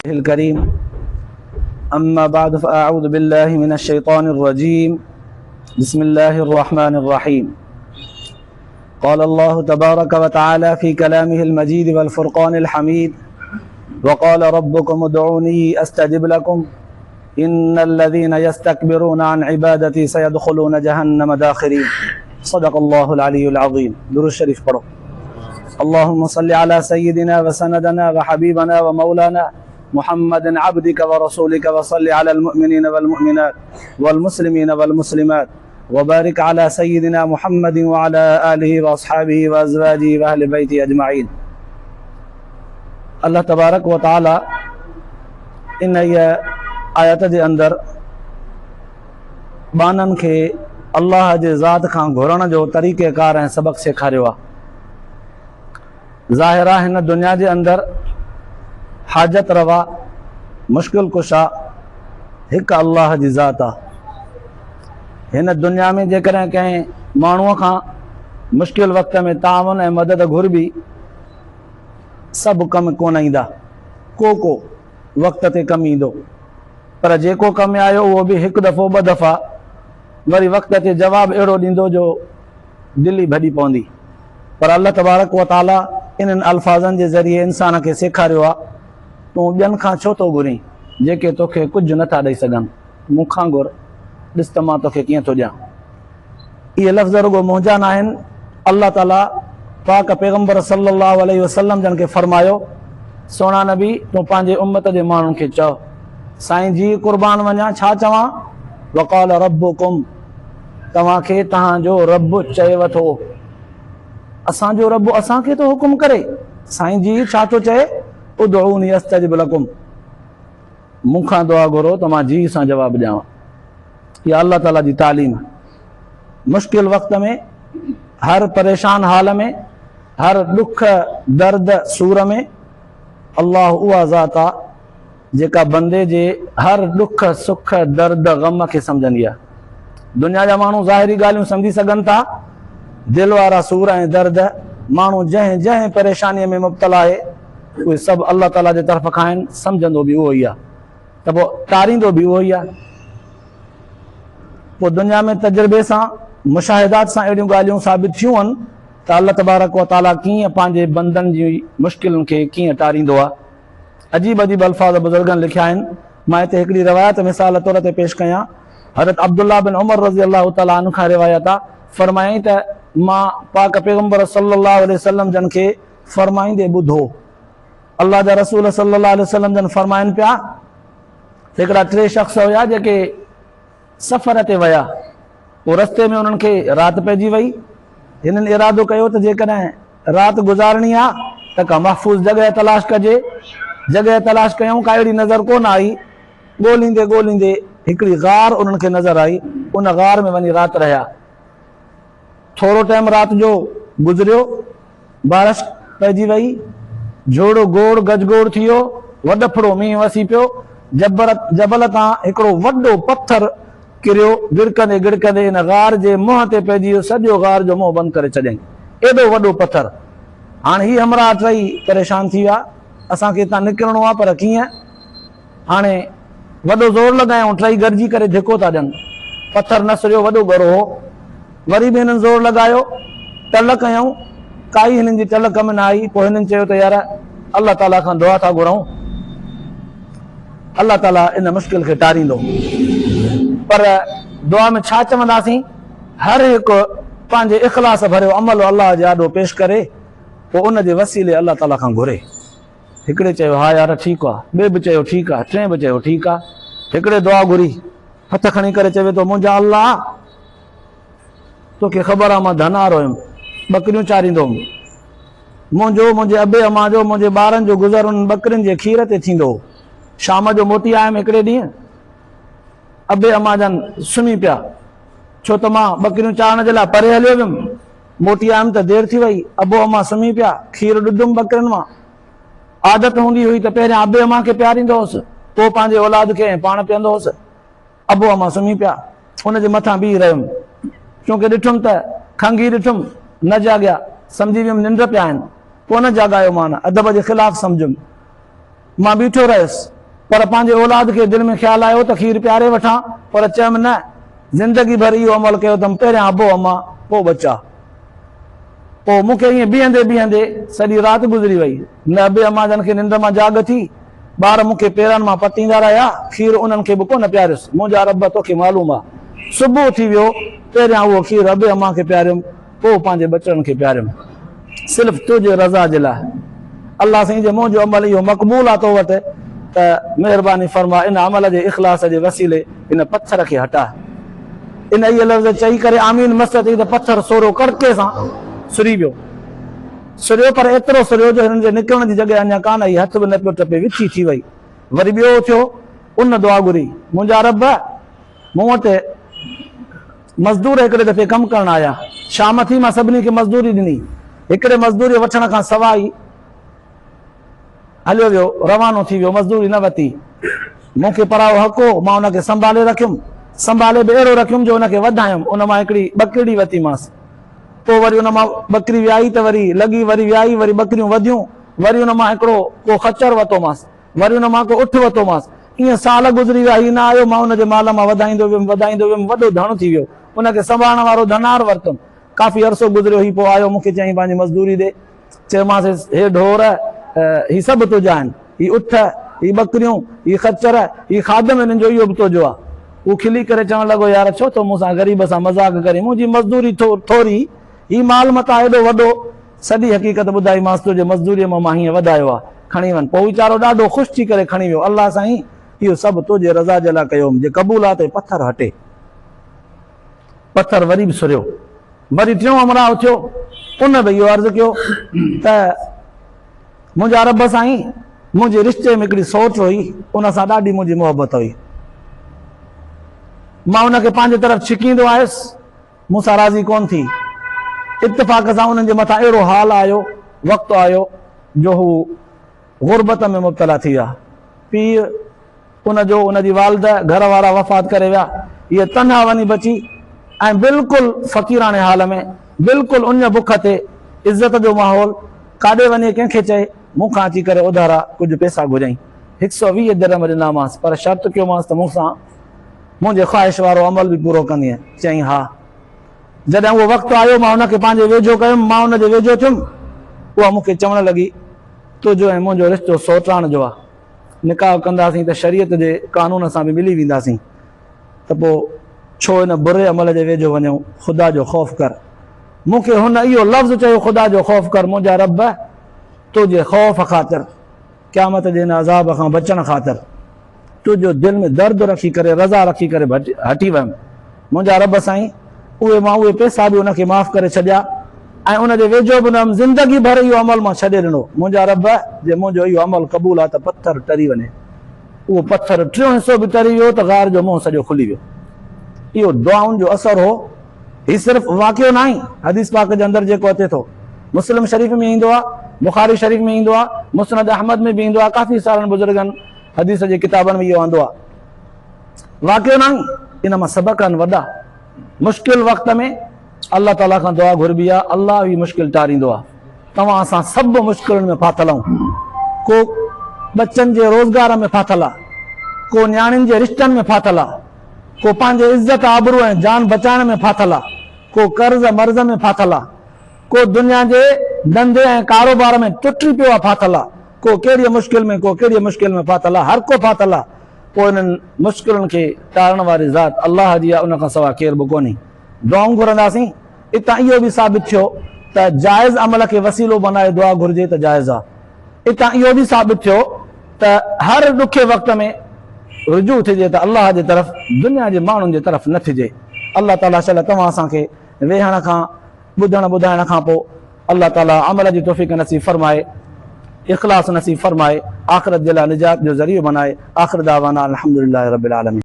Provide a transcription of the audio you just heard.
الكريم أما بعد فأعوذ بالله من الشيطان الرجيم بسم الله الرحمن الرحيم قال الله تبارك وتعالى في كلامه المجيد والفرقان الحميد وقال ربكم ادعوني أستجب لكم إن الذين يستكبرون عن عبادتي سيدخلون جهنم داخرين صدق الله العلي العظيم درود الشريف پڑھو اللهم صل على سيدنا وسندنا وحبيبنا ومولانا محمد عبدك ورسولك وصل على المؤمنين والمؤمنات والمسلمين والمسلمات وبارك على سيدنا محمد وعلى آله وأصحابه وأزواجه وأهل بيته أجمعين الله تبارك وتعالى इन आयत जे अंदर बानन खे अल्लाह जे ज़ात खां घुरण जो तरीक़ेकार ऐं सबक सेखारियो आहे। ज़ाहिर आहे हिन दुनिया जे अंदर हाजत रवा मुश्किल कुशा हिकु अल्लाह जी ज़ात आहे। हिन दुनिया में जेकॾहिं कंहिं माण्हूअ खां मुश्किल वक़्त में तावन ऐं मदद घुरबी सभु कम कोन ईंदा, को वक़्त ते कमु ईंदो, पर जेको कमु आयो उहो बि हिकु दफ़ो ॿ दफ़ा वरी वक़्त ते जवाबु अहिड़ो ॾींदो जो दिलि ई भॼी पवंदी। पर अल्लाह तबारक व ताला इन्हनि अल्फाज़नि जे ज़रिए इंसान खे सेखारियो आहे, तूं ॿियनि खां छो थो घुरीं जेके तोखे कुझु नथा ॾेई सघनि, मूंखां घुर, ॾिस त मां तोखे कीअं थो ॾियां। इहे लफ़्ज़ रुॻो मुंहिंजा न आहिनि, अल्लाह ताला पाक पैगम्बर सल्लल्लाहु अलैहि वसल्लम जन खे फरमायो, सोना नबी तूं पंहिंजे उम्मत जे माण्हुनि खे चओ, साईं जी क़ुर्बान वञा, छा चवां? वक़ाल रब्बुकुम, तव्हांखे तव्हांजो रब चएव थो, असांजो रब असांखे थो हुकुम करे। साईं जी छा थो चए? उदऊनी अस्तजिब लकुम, मूंखां दुआ घुरो त मां जी सां जवाबु ॾियांव। इहा अल्लाह ताला जी तालीम। मुश्किल वक़्त में, हर परेशान हाल में, हर ॾुख दर्द सूर में अल्लाह उहा ज़ात आहे जेका बंदे जे हर ॾुख सुख दर्द ग़म खे सम्झंदी आहे। दुनिया जा माण्हू ज़ाहिरी ॻाल्हियूं सम्झी सघनि था, दिलि वारा सूर ऐं दर्द माण्हू जंहिं जंहिं परेशानीअ में मुब्तला आहे उहे सभु अल्लाह ताला जे तरफ़ खां आहिनि, सम्झंदो बि उहो ई आहे, त पोइ तारींदो बि उहो ई आहे। पोइ दुनिया में तजुर्बे सां मुशाहिदात सां अहिड़ियूं ॻाल्हियूं साबित थियूं आहिनि त अल्लाह तबारक व ताला कीअं पंहिंजे बंदनि जी मुश्किलुनि खे कीअं टारींदो आहे। अजीब अजीब अल्फाज़ बुज़ुर्गनि लिखिया आहिनि। मां हिते हिकिड़ी रिवायत मिसाल तौर ते पेश कयां। हज़रत अब्दुल्लाह बिन उमर रज़ी अल्लाह ताला अन्हु खां रिवायत आहे, फरमायईं त मां पाक पैगम्बर सल्लल्लाहु अलैहि वसल्लम जन खे फरमाईंदे ॿुधो, अल्लाह जा रसूल सल्लल्लाहु अलैहि वसल्लम जन फरमाइनि पिया, हिकिड़ा 3 शख़्स हुया जेके सफ़र ते विया, पोइ रस्ते में उन्हनि खे राति पइजी वई। हिननि इरादो कयो त जेकॾहिं राति गुज़ारणी आहे त का महफ़ूज़ जॻह तलाश कजे। जॻह तलाश कयूं, का अहिड़ी नज़र कोन आई। ॻोल्हींदे ॻोल्हींदे हिकिड़ी गार उन्हनि खे नज़र आई, उन गार में वञी राति रहिया। थोरो टाइम राति जो गुज़रियो, बारिश पइजी वई, जोड़ो गोड़ गजगोड़ थी वियो, वॾफड़ो मींहुं वसी पियो, जबल तां हिकिड़ो वॾो पत्थर किरियो, गिड़कंदे गिड़कंदे इन गार जे मुंहं ते पइजी वियो, सॼो गार जो मुंहुं बंदि करे छॾियईं, एॾो वॾो पत्थर। हाणे ही हमरा टई परेशान थी विया, असांखे हितां निकिरणो आहे, पर कीअं? हाणे वॾो ज़ोर लॻायूं, टई गॾिजी करे धिको था ॾियनि, पत्थर न सरियो, वॾो गरो हो। वरी बि हिननि ज़ोर लॻायो, टल कयूं, काई हिननि जी टल कम न आई। पोइ हिननि चयो त यार अल्लाह ताला खां दुआ था घुरऊं, अल्लाह ताला इन मुश्किल खे टारींदो। पर दुआ में छा चवंदासीं? हर हिकु पंहिंजे इख़लास भरियो अमल अल्लाह जे आॾो पेश करे, पोइ उन जे वसीले अल्लाह ताला खां घुरे। हिकिड़े चयो हा यार ठीकु आहे, ॿिए बि चयो ठीकु आहे, टे बि चयो ठीकु आहे। हिकिड़े दुआ घुरी, हथ खणी करे चवे थो, मुंहिंजा अल्लाह तोखे ख़बर आहे मां धनार हुयुमि, ॿकरियूं चारींदो हुउमि, मुंहिंजे अबे अम्मा जो, मुंहिंजे ॿारनि जो गुज़र उन्हनि ॿकरियुनि जे खीर ते थींदो हो। शाम जो मोटी आयुमि हिकिड़े ॾींहुं, अबे अम्मा जन सुम्ही पिया, छो त मां ॿकरियूं चारण जे लाइ परे हलियो वियुमि। मोटी आयुमि त देरि थी वई, अबो अम्मा सुम्ही पिया, खीर ॾुधुमि ॿकरियुनि मां। आदत हूंदी हुई त पहिरियां अबे अम्मा खे पीआरींदो हुउसि, पोइ पंहिंजे औलाद खे पाण पीअंदो हुउसि। अबो अम्मा सुम्ही पिया, हुनजे मथां बीह रहियुमि, छोकी ॾिठुमि त खंघी ॾिठुमि, न जाॻिया, सम्झी वियुमि निंड पिया आहिनि, पोइ न जाॻायो मान, अदब जे ख़िलाफ़ सम्झुमि। मां बीठो रहियुसि पर पंहिंजे औलाद खे दिलि में ख़्यालु आयो त खीर पियारे वठां, पर चयमि न, ज़िंदगी भर इहो अमल कयो अथमि, पहिरियां अबो अम्मा पोइ बचा। पोइ मूंखे ईअं बीहंदे बीहंदे सॼी राति गुज़री वई। न अबे अम्मा जन खे निंड मां जाग थी, ॿार मूंखे पेरनि मां पटींदा रहिया, खीर उन्हनि खे बि कोन पियारियुसि। मुंहिंजा रब तोखे मालूम आहे, सुबुह थी वियो, पहिरियां उहो खीर अबे अम्मा खे पियारियुमि, पोइ पंहिंजे बचड़नि खे पियारियुमि, सिर्फ़ु तुंहिंजे रज़ा जे लाइ। अलाह साईं जे मुंहिंजो अमल इहो मक़बूल आहे तो वटि, त महिरबानी फरमा इन अमल जे इख़लास जे वसीले इन पत्थर खे हटा। इन इहे लफ़्ज़ चई करे आमीन मस्त चई त पत्थर सोरो कड़के सां सुरी वियो, सुरियो, पर एतिरो सुरियो जो हिननि जे निकिरण जी जॻह अञा कान आई, हथ बि न पियो टपे, विछी थी वई। वरी ॿियो थियो, उन दुआ घुरी, मुंहिंजा रब मूं वटि मज़दूर हिकिड़े दफ़े कमु करण आया, शाम थी मां सभिनी खे मज़दूरी ॾिनी, हिकिड़े मज़दूरी वठण खां सवाइ हलियो वियो, रवानो थी वियो, मज़दूरी न वरिती। मूंखे पराओ हक़ हो, मां हुनखे संभाले रखियुमि, संभाले बि अहिड़ो रखियुमि जो हुनखे वधायुमि। उन मां हिकिड़ी ॿकरी वरितीमांसि, पोइ वरी उन मां ॿकरी वियाई त वरी लॻी, वरी वियाई, वरी ॿकरियूं वधियूं, वरी उन मां हिकिड़ो को खच्चर वरितोमांसि, वरी उन मां को उठ वरितोमांसि। ईअं साल गुज़री विया, ही न आयो, मां हुनजे माल मां वधाईंदो वियुमि, वॾो धण थी वियो, उनखे संभालण वारो धनार वरितुमि। काफ़ी अरसो गुज़रियो, ही पोइ आयो, मूंखे चईं पंहिंजी मज़दूरी ॾे। चयोमांसि हे ढोर, ही सभु तुंहिंजा आहिनि, ही उठ, ही ॿकरियूं, ही खच्चर, ही खादम, हिननि जो इहो बि तुंहिंजो आहे। हू खिली करे चवणु लॻो, यार छो तो मूंसां ग़रीब सां मज़ाक करे, मुंहिंजी मज़दूरी थोरी, ही माल मता हेॾो वॾो, सॼी हक़ीक़त ॿुधाईमांसि, तुंहिंजे मज़दूरीअ मां हीअं वधायो आहे, खणी वञ। पोइ वीचारो ॾाढो ख़ुशि थी करे खणी वियो। अलाह साईं इहो सभु तुंहिंजे रज़ा जे लाइ कयो, जे क़बूल आहे त पत्थर हटे। पत्थर वरी बि सुरियो, वरी टियों अमराव थियो, उन बि इहो अर्ज़ु कयो त मुंहिंजा रब साईं, मुंहिंजे रिश्ते में हिकिड़ी सोच हुई, उन सां ॾाढी मुंहिंजी मोहबत हुई, मां उनखे पंहिंजे तरफ़ छिकींदो आयुसि, मूंसां राज़ी कोन थी। इत्तेफ़ाक़ सां उन्हनि जे मथां अहिड़ो हाल आयो, वक़्तु आयो जो हू गुरबत में मुब्तला थी विया। पीउ उनजो, उनजी वालिद, घर वारा वफ़ात करे विया, इहे तन्हा वञी बची, ऐं बिल्कुलु फ़क़ीराने हाल में, बिल्कुलु उन बुख ते, इज़त जो माहौल, काॾे वञे कंहिंखे चए, मूंखां अची करे उधारा कुझु पैसा घुरियईं, 120 दिरहम ॾिनामांसि, पर शर्त कयोमांसि त मूंसां मुंहिंजे ख़्वाहिश वारो अमल बि पूरो कंदीअ। चईं हा। जॾहिं उहो वक़्तु आयो, मां हुनखे पंहिंजे वेझो कयुमि, मां हुनजे वेझो थियुमि, उहा मूंखे चवणु लॻी, तुंहिंजो ऐं मुंहिंजो रिश्तो सोटाण जो आहे, निकाह कंदासीं त शरीयत जे कानून सां बि मिली वेंदासीं, त पोइ छो हिन बुरे अमल जे वेझो वञूं, ख़ुदा जो ख़ौफ़ कर। मूंखे हुन इहो लफ़्ज़ चयो, ख़ुदा जो ख़ौफ़ कर, मुंहिंजा रब तुंहिंजे ख़ौफ़ ख़ातिर, क़यामत जे हिन अज़ाब खां बचण ख़ातिर तुंहिंजो दिलि में दर्द रखी करे, रज़ा रखी करे हटी वियुमि। मुंहिंजा रब साईं, मां उहे पैसा बि उनखे माफ़ करे छॾिया, ऐं उनजे वेझो बि न, ज़िंदगी भर इहो अमल मां छॾे ॾिनो। मुंहिंजा रब जे मुंहिंजो इहो अमल क़बूल आहे त पत्थर टरी वञे, उहो पत्थर टियों हिसो बि टरी वियो त गार जो मुंहुं सॼो खुली वियो। इहो दुआउनि जो असरु हो। हीउ सिर्फ़ु वाक़ियो न आहे, हदीस पाक जे अंदरि जेको अचे थो, मुस्लिम शरीफ़ में ईंदो आहे, बुखारी शरीफ़ में ईंदो आहे, मुस्नद अहमद में बि ईंदो आहे, काफ़ी सारनि बुज़ुर्गनि हदीस जे किताबनि में इहो आंदो आहे। वाक़ियो न आहे, इन मां सबक़ आहिनि वॾा। मुश्किल वक़्त में अल्लाह ताला खां दुआ घुरबी आहे, अल्लाह बि मुश्किल टारींदो आहे। तव्हां असां सभु मुश्किलुनि में फाथल आहियूं, को बच्चनि जे रोज़गार में फाथल आहे, को न्याणियुनि जे रिश्तनि में फाथल आहे, को पंहिंजे इज़त आबरू ऐं जान बचाइण में फाथल आहे, को कर्ज़ मर्ज़ में फाथल आहे, को दुनिया जे धंधे ऐं कारोबार में टुटी पियो आहे फाथल आहे, को कहिड़ी मुश्किल में, को कहिड़ी मुश्किल में फाथल आहे, हर को फाथल आहे। पोइ इन्हनि मुश्किलुनि खे टारण वारी ज़ात अल्लाह जी आहे, उन खां सवाइ केर बि कोन्हे। दुआऊं घुरंदासीं। इतां इहो बि साबित थियो त जाइज़ अमल खे वसीलो बनाए दुआ घुरिजे त जाइज़ आहे। इतां इहो बि साबित थियो त हर ॾुखे वक़्त में रुजू थिजे त अल्लाह जे तरफ़, दुनिया जे माण्हुनि जे तरफ़ न थिजे। अल्लाह ताला शल तव्हां असांखे वेहण खां, ॿुधण ॿुधाइण खां पोइ अल्लाह ताला अमल जी तौफ़ीक़ नसीब फरमाए, इख़लास नसीब फरमाए, आख़िरत जे लाइ निजात जो ज़रियो बनाए। आख़िर दावाना अल्हम्दुलिल्लाहि रब्बिल आलमीन।